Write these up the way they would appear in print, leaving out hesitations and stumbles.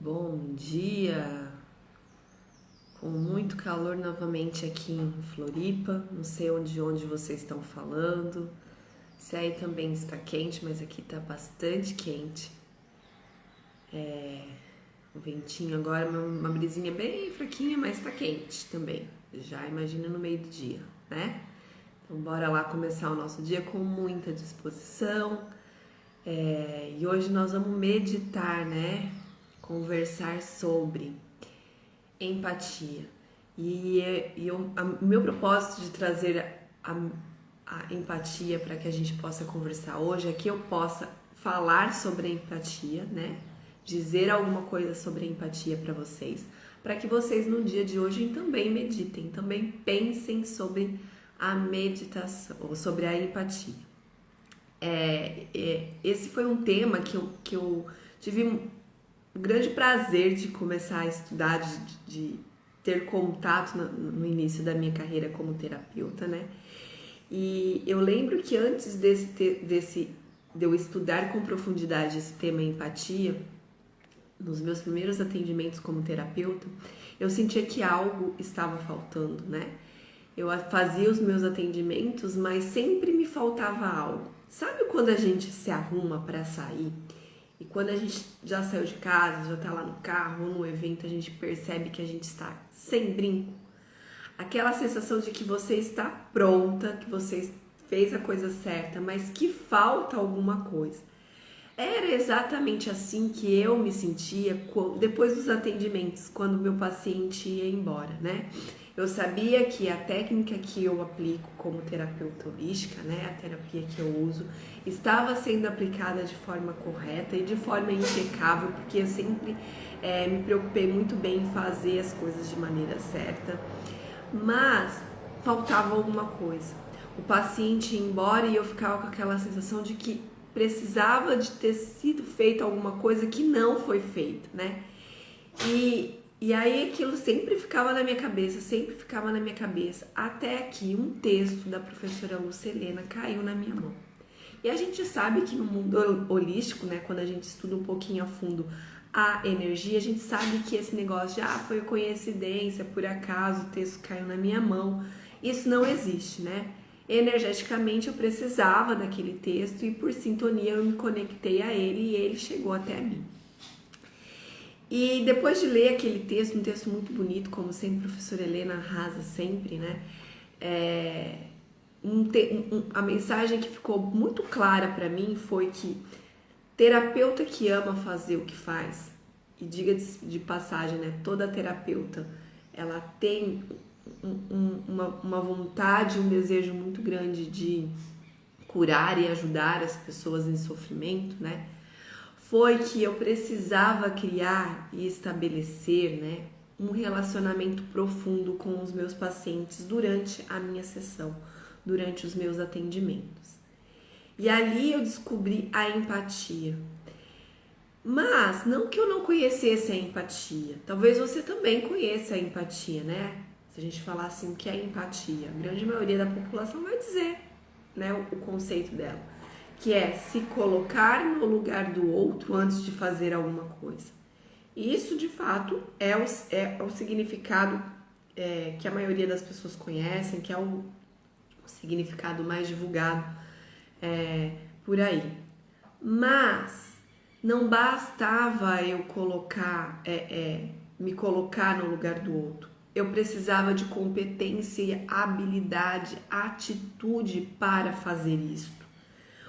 Bom dia! Com muito calor novamente aqui em Floripa, não sei de onde vocês estão falando, se aí também está quente, mas aqui está bastante quente. O ventinho agora, uma brisinha bem fraquinha, mas está quente também, já imagina no meio do dia, né? Então bora lá começar o nosso dia com muita disposição. E hoje nós vamos meditar, né? Conversar sobre empatia. O meu propósito de trazer a empatia para que a gente possa conversar hoje é que eu possa falar sobre a empatia, né? Dizer alguma coisa sobre a empatia para vocês, para que vocês no dia de hoje também meditem, também pensem sobre a meditação, ou sobre a empatia. Esse foi um tema que eu tive o grande prazer de começar a estudar, de ter contato no início da minha carreira como terapeuta, né? E eu lembro que antes de eu estudar com profundidade esse tema empatia, nos meus primeiros atendimentos como terapeuta, eu sentia que algo estava faltando, né? Eu fazia os meus atendimentos, mas sempre me faltava algo. Sabe quando a gente se arruma para sair? E quando a gente já saiu de casa, já tá lá no carro ou no evento, a gente percebe que a gente está sem brinco. Aquela sensação de que você está pronta, que você fez a coisa certa, mas que falta alguma coisa. Era exatamente assim que eu me sentia depois dos atendimentos, quando meu paciente ia embora, né? Eu sabia que a técnica que eu aplico como terapeuta holística, né, a terapia que eu uso, estava sendo aplicada de forma correta e de forma impecável, porque eu sempre me preocupei muito bem em fazer as coisas de maneira certa, mas faltava alguma coisa. O paciente ia embora e eu ficava com aquela sensação de que precisava de ter sido feita alguma coisa que não foi feita, né? E aí aquilo sempre ficava na minha cabeça, até que um texto da professora Lucelena caiu na minha mão. E a gente sabe que no mundo holístico, né, quando a gente estuda um pouquinho a fundo a energia, a gente sabe que esse negócio de foi coincidência, por acaso o texto caiu na minha mão, isso não existe, né? Energeticamente eu precisava daquele texto e por sintonia eu me conectei a ele e ele chegou até mim. E depois de ler aquele texto, um texto muito bonito, como sempre a professora Helena arrasa sempre, né? A mensagem que ficou muito clara para mim foi que terapeuta que ama fazer o que faz, e diga de passagem, né? Toda terapeuta, ela tem uma vontade, um desejo muito grande de curar e ajudar as pessoas em sofrimento, né? Foi que eu precisava criar e estabelecer, né, um relacionamento profundo com os meus pacientes durante a minha sessão, durante os meus atendimentos. E ali eu descobri a empatia. Mas não que eu não conhecesse a empatia, talvez você também conheça a empatia, né? Se a gente falar assim, o que é empatia? A grande maioria da população vai dizer, né, o conceito dela, que é se colocar no lugar do outro antes de fazer alguma coisa. E isso, de fato, é o significado que a maioria das pessoas conhecem, que é o significado mais divulgado por aí. Mas não bastava eu me colocar no lugar do outro. Eu precisava de competência, habilidade, atitude para fazer isso.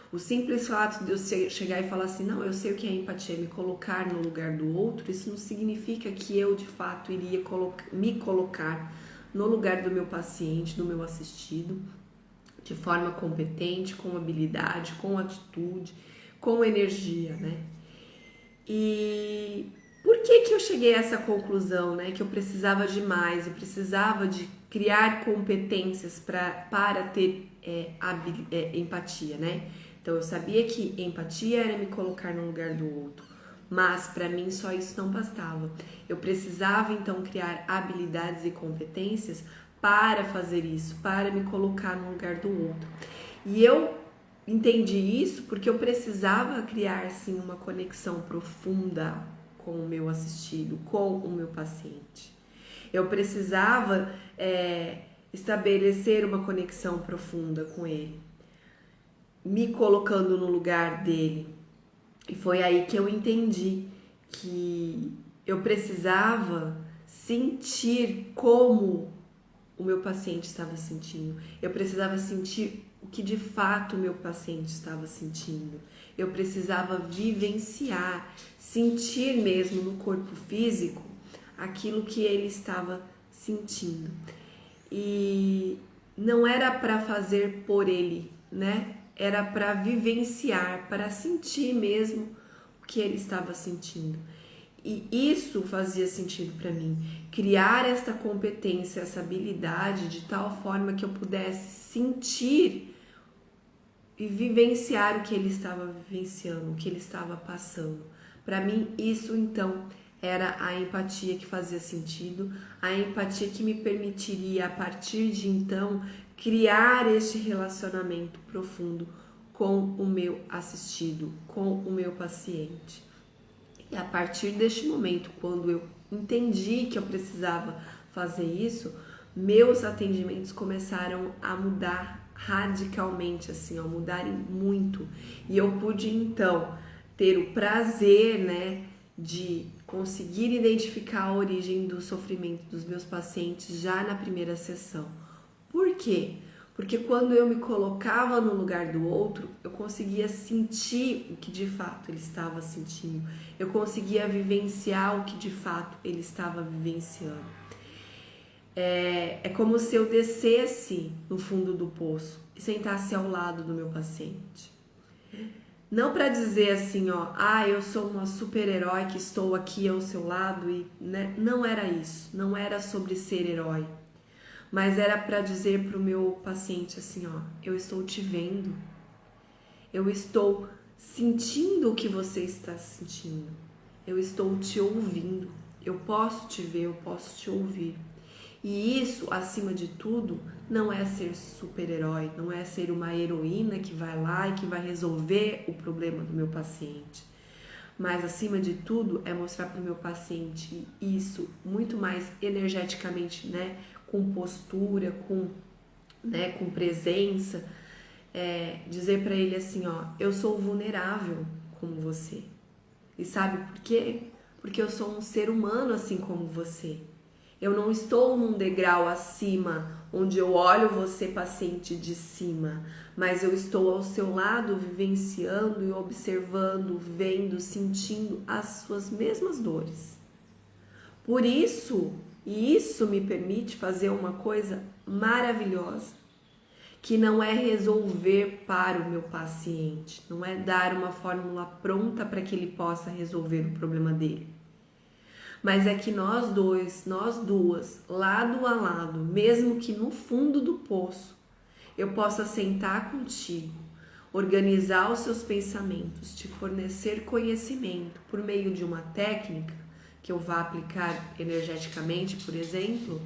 O simples fato de eu chegar e falar assim, não, eu sei o que é empatia, me colocar no lugar do outro, isso não significa que eu, de fato, iria me colocar no lugar do meu paciente, do meu assistido, de forma competente, com habilidade, com atitude, com energia, né? E por que eu cheguei a essa conclusão, né? Que eu precisava de mais, eu precisava de criar competências para ter empatia, né? Então eu sabia que empatia era me colocar no lugar do outro, mas para mim só isso não bastava. Eu precisava então criar habilidades e competências para fazer isso, para me colocar no lugar do outro. E eu entendi isso porque eu precisava criar sim uma conexão profunda com o meu assistido, com o meu paciente. Eu precisava estabelecer uma conexão profunda com ele, me colocando no lugar dele. E foi aí que eu entendi que eu precisava sentir como o meu paciente estava sentindo. Eu precisava sentir o que de fato o meu paciente estava sentindo. Eu precisava vivenciar, sentir mesmo no corpo físico aquilo que ele estava sentindo. E não era para fazer por ele, né? Era para vivenciar, para sentir mesmo o que ele estava sentindo. E isso fazia sentido para mim, criar esta competência, essa habilidade de tal forma que eu pudesse sentir e vivenciar o que ele estava vivenciando, o que ele estava passando. Para mim, isso então era a empatia que fazia sentido, a empatia que me permitiria, a partir de então, criar este relacionamento profundo com o meu assistido, com o meu paciente. E a partir deste momento, quando eu entendi que eu precisava fazer isso, meus atendimentos começaram a mudar radicalmente, assim, a mudarem muito. E eu pude então ter o prazer, né, de conseguir identificar a origem do sofrimento dos meus pacientes já na primeira sessão. Por quê? Porque quando eu me colocava no lugar do outro, eu conseguia sentir o que de fato ele estava sentindo. Eu conseguia vivenciar o que de fato ele estava vivenciando. É como se eu descesse no fundo do poço e sentasse ao lado do meu paciente. Não para dizer assim, ó, eu sou uma super-herói que estou aqui ao seu lado, e, né? Não era isso, não era sobre ser herói. Mas era para dizer para o meu paciente assim, ó, eu estou te vendo, eu estou sentindo o que você está sentindo, eu estou te ouvindo, eu posso te ver, eu posso te ouvir. E isso, acima de tudo, não é ser super-herói, não é ser uma heroína que vai lá e que vai resolver o problema do meu paciente. Mas, acima de tudo, é mostrar para o meu paciente isso muito mais energeticamente, né? Com postura, com presença, dizer para ele assim, ó, eu sou vulnerável como você. E sabe por quê? Porque eu sou um ser humano assim como você. Eu não estou num degrau acima, onde eu olho você, paciente, de cima, mas eu estou ao seu lado, vivenciando e observando, vendo, sentindo as suas mesmas dores. Por isso, e isso me permite fazer uma coisa maravilhosa, que não é resolver para o meu paciente, não é dar uma fórmula pronta para que ele possa resolver o problema dele. Mas é que nós duas, lado a lado, mesmo que no fundo do poço, eu possa sentar contigo, organizar os seus pensamentos, te fornecer conhecimento por meio de uma técnica que eu vá aplicar energeticamente, por exemplo,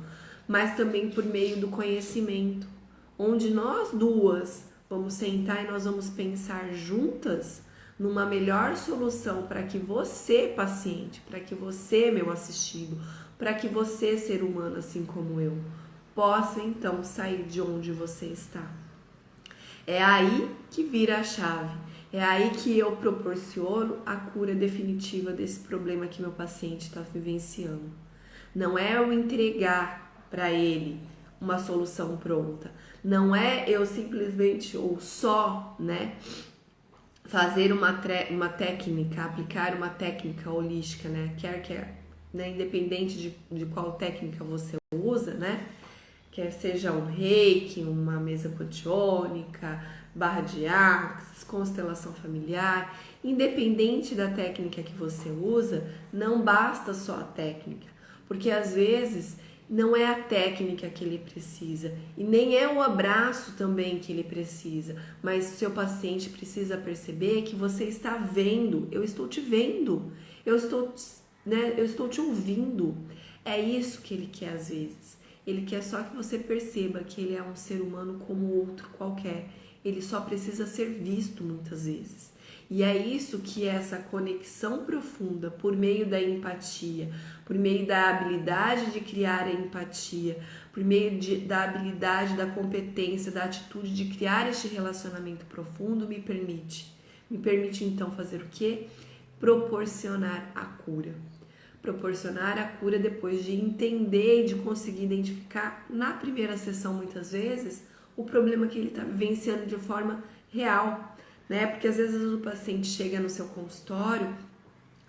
mas também por meio do conhecimento, onde nós duas vamos sentar e nós vamos pensar juntas numa melhor solução para que você, paciente, para que você, meu assistido, para que você, ser humano assim como eu, possa então sair de onde você está. É aí que vira a chave, é aí que eu proporciono a cura definitiva desse problema que meu paciente está vivenciando. Não é eu entregar para ele uma solução pronta, não é eu simplesmente ou só, né, fazer uma técnica, aplicar uma técnica holística, né? Né? Independente de qual técnica você usa, né? Quer seja um reiki, uma mesa quantiônica, barra de axis, constelação familiar, independente da técnica que você usa, não basta só a técnica, porque às vezes não é a técnica que ele precisa e nem é o abraço também que ele precisa, mas o seu paciente precisa perceber que você está vendo, eu estou te vendo, eu estou te ouvindo. É isso que ele quer às vezes. Ele quer só que você perceba que ele é um ser humano como outro qualquer. Ele só precisa ser visto muitas vezes. E é isso que é essa conexão profunda por meio da empatia, por meio da habilidade de criar a empatia, por meio da habilidade, da competência, da atitude de criar este relacionamento profundo me permite. Me permite então fazer o quê? Proporcionar a cura. Proporcionar a cura depois de entender e de conseguir identificar na primeira sessão, muitas vezes, o problema que ele está vivenciando de forma real, né? Porque às vezes o paciente chega no seu consultório,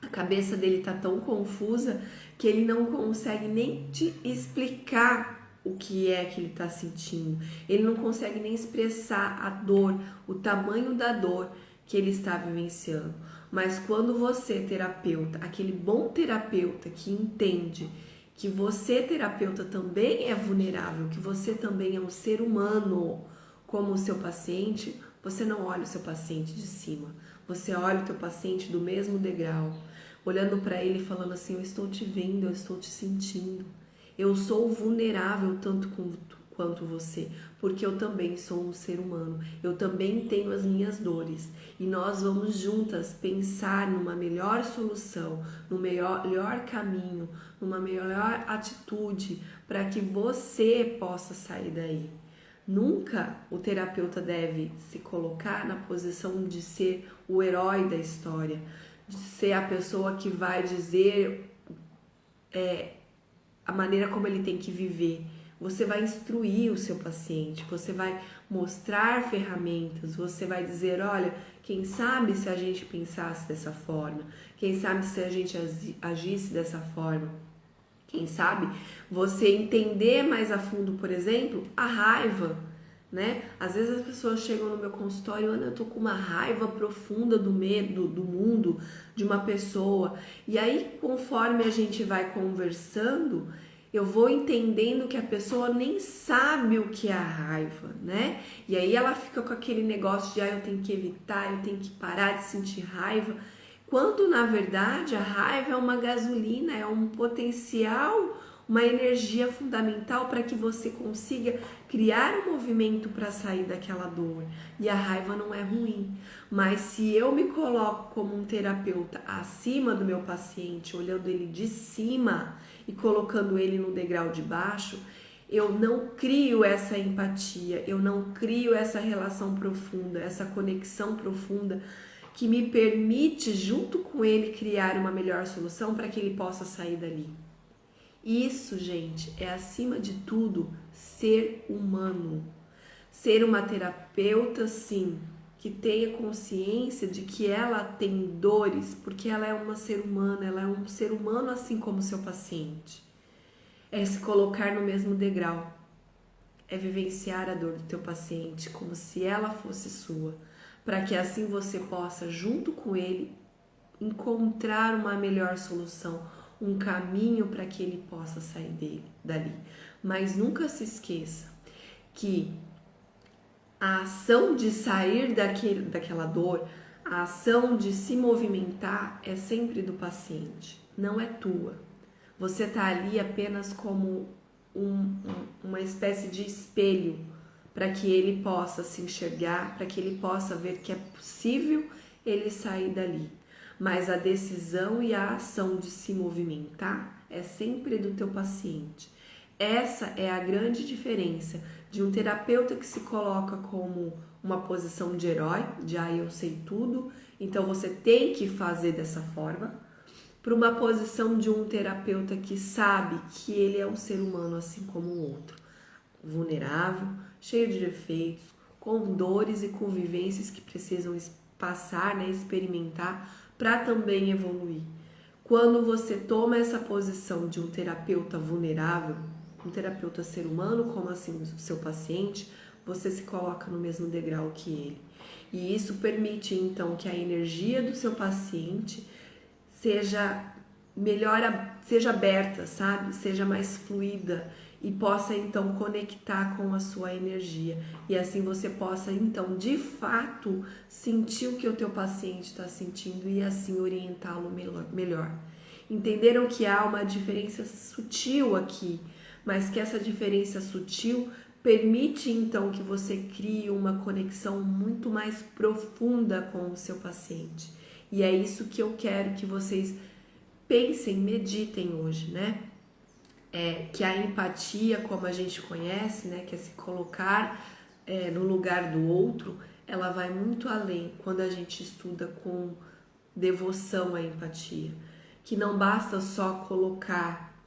a cabeça dele está tão confusa que ele não consegue nem te explicar o que é que ele está sentindo. Ele não consegue nem expressar a dor, o tamanho da dor que ele está vivenciando. Mas quando você, terapeuta, aquele bom terapeuta que entende que você, terapeuta, também é vulnerável, que você também é um ser humano como o seu paciente, você não olha o seu paciente de cima, você olha o teu paciente do mesmo degrau, olhando para ele e falando assim, eu estou te vendo, eu estou te sentindo, eu sou vulnerável tanto quanto você, porque eu também sou um ser humano, eu também tenho as minhas dores e nós vamos juntas pensar numa melhor solução, no melhor caminho, numa melhor atitude para que você possa sair daí. Nunca o terapeuta deve se colocar na posição de ser o herói da história, de ser a pessoa que vai dizer a maneira como ele tem que viver. Você vai instruir o seu paciente, você vai mostrar ferramentas, você vai dizer, olha, quem sabe se a gente pensasse dessa forma, quem sabe se a gente agisse dessa forma, quem sabe você entender mais a fundo, por exemplo, a raiva, né? Às vezes as pessoas chegam no meu consultório, Ana, eu tô com uma raiva profunda do medo, do mundo, de uma pessoa, e aí conforme a gente vai conversando, eu vou entendendo que a pessoa nem sabe o que é a raiva, né? E aí ela fica com aquele negócio de, eu tenho que evitar, eu tenho que parar de sentir raiva, quando na verdade a raiva é uma gasolina, é um potencial, uma energia fundamental para que você consiga criar um movimento para sair daquela dor. E a raiva não é ruim, mas se eu me coloco como um terapeuta acima do meu paciente, olhando ele de cima e colocando ele no degrau de baixo, eu não crio essa empatia, eu não crio essa relação profunda, essa conexão profunda que me permite, junto com ele, criar uma melhor solução para que ele possa sair dali. Isso, gente, é acima de tudo ser humano. Ser uma terapeuta, sim, que tenha consciência de que ela tem dores, porque ela é uma ser humana, ela é um ser humano assim como o seu paciente. É se colocar no mesmo degrau, é vivenciar a dor do teu paciente como se ela fosse sua, para que assim você possa, junto com ele, encontrar uma melhor solução, um caminho para que ele possa sair dali. Mas nunca se esqueça que a ação de sair daquela dor, a ação de se movimentar é sempre do paciente, não é tua. Você está ali apenas como uma espécie de espelho para que ele possa se enxergar, para que ele possa ver que é possível ele sair dali. Mas a decisão e a ação de se movimentar é sempre do teu paciente. Essa é a grande diferença de um terapeuta que se coloca como uma posição de herói, de eu sei tudo, então você tem que fazer dessa forma, para uma posição de um terapeuta que sabe que ele é um ser humano assim como o outro, vulnerável, cheio de defeitos, com dores e convivências que precisam passar, né, experimentar, para também evoluir. Quando você toma essa posição de um terapeuta vulnerável, um terapeuta ser humano, como assim o seu paciente, você se coloca no mesmo degrau que ele. E isso permite então que a energia do seu paciente seja aberta, sabe? Seja mais fluida e possa então conectar com a sua energia. E assim você possa então de fato sentir o que o teu paciente está sentindo e assim orientá-lo melhor. Entenderam que há uma diferença sutil aqui, mas que essa diferença sutil permite então que você crie uma conexão muito mais profunda com o seu paciente. E é isso que eu quero que vocês pensem, meditem hoje, né? Que a empatia, como a gente conhece, né, que é se colocar no lugar do outro, ela vai muito além quando a gente estuda com devoção à empatia, que não basta só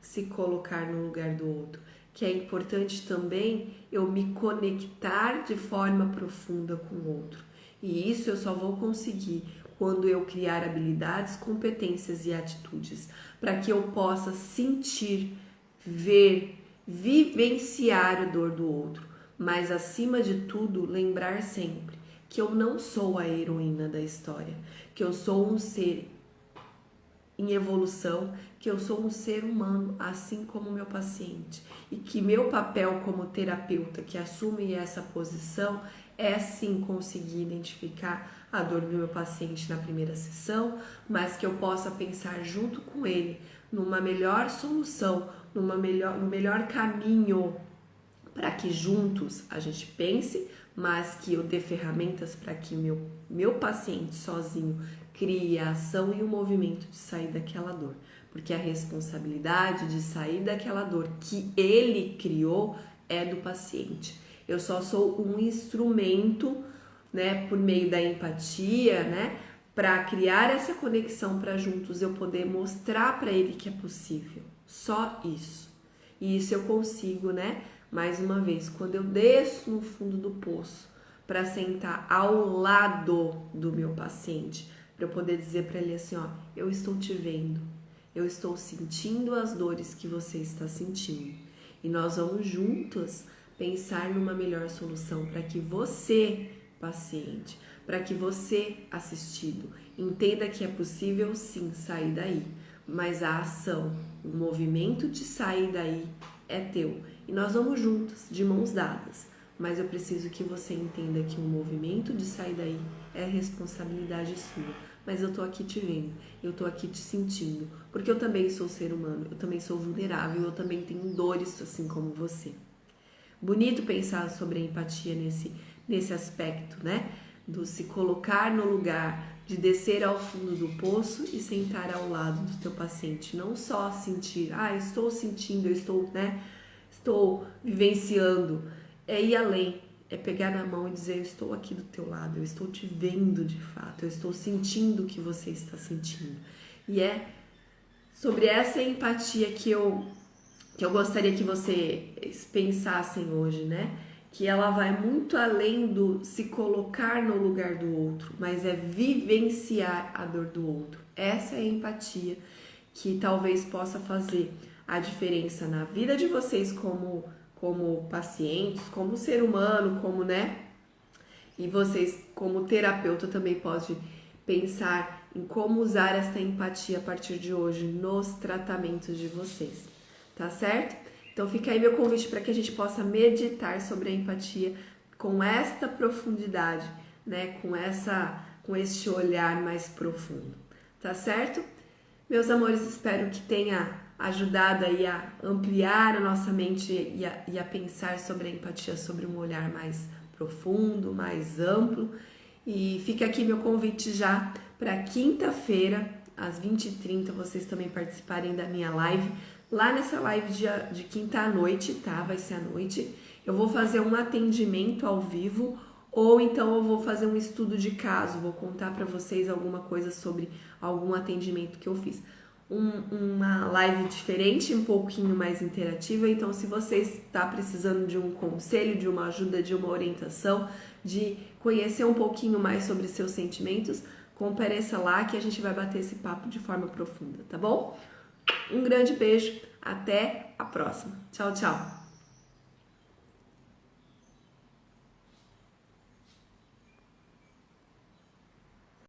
se colocar no lugar do outro, que é importante também eu me conectar de forma profunda com o outro. E isso eu só vou conseguir quando eu criar habilidades, competências e atitudes, para que eu possa sentir, ver, vivenciar a dor do outro, mas acima de tudo, lembrar sempre que eu não sou a heroína da história, que eu sou um ser em evolução, que eu sou um ser humano, assim como meu paciente, e que meu papel como terapeuta que assume essa posição é sim conseguir identificar a dor do meu paciente na primeira sessão, mas que eu possa pensar junto com ele numa melhor solução, no melhor caminho para que juntos a gente pense, mas que eu dê ferramentas para que meu paciente sozinho crie a ação e o movimento de sair daquela dor. Porque a responsabilidade de sair daquela dor que ele criou é do paciente. Eu só sou um instrumento, né, por meio da empatia, né, para criar essa conexão para juntos eu poder mostrar para ele que é possível. Só isso. E isso eu consigo, né? Mais uma vez, quando eu desço no fundo do poço para sentar ao lado do meu paciente, para eu poder dizer para ele assim, ó, eu estou te vendo, eu estou sentindo as dores que você está sentindo e nós vamos juntos pensar numa melhor solução para que você, paciente, para que você, assistido, entenda que é possível sim sair daí, mas a ação, o movimento de sair daí é teu. E nós vamos juntos, de mãos dadas. Mas eu preciso que você entenda que o movimento de sair daí é responsabilidade sua. Mas eu tô aqui te vendo, eu tô aqui te sentindo. Porque eu também sou ser humano, eu também sou vulnerável, eu também tenho dores assim como você. Bonito pensar sobre a empatia nesse aspecto, né? Do se colocar no lugar, de descer ao fundo do poço e sentar ao lado do teu paciente. Não só sentir, estou sentindo, eu estou, né? Estou vivenciando. É ir além, é pegar na mão e dizer, eu estou aqui do teu lado, eu estou te vendo de fato, eu estou sentindo o que você está sentindo. E é sobre essa empatia que eu gostaria que vocês pensassem hoje, né? Que ela vai muito além do se colocar no lugar do outro, mas é vivenciar a dor do outro. Essa é a empatia que talvez possa fazer a diferença na vida de vocês como pacientes, como ser humano, como, né? E vocês como terapeuta também pode pensar em como usar essa empatia a partir de hoje nos tratamentos de vocês, tá certo? Então fica aí meu convite para que a gente possa meditar sobre a empatia com esta profundidade, né? Com este olhar mais profundo, tá certo? Meus amores, espero que tenha ajudado aí a ampliar a nossa mente e a pensar sobre a empatia, sobre um olhar mais profundo, mais amplo. E fica aqui meu convite já para quinta-feira, às 20h30, vocês também participarem da minha live. Lá nessa live de quinta à noite, tá? Vai ser à noite. Eu vou fazer um atendimento ao vivo ou então eu vou fazer um estudo de caso. Vou contar para vocês alguma coisa sobre algum atendimento que eu fiz. Uma live diferente, um pouquinho mais interativa. Então, se você está precisando de um conselho, de uma ajuda, de uma orientação, de conhecer um pouquinho mais sobre seus sentimentos, compareça lá que a gente vai bater esse papo de forma profunda, tá bom? Um grande beijo, até a próxima. Tchau, tchau!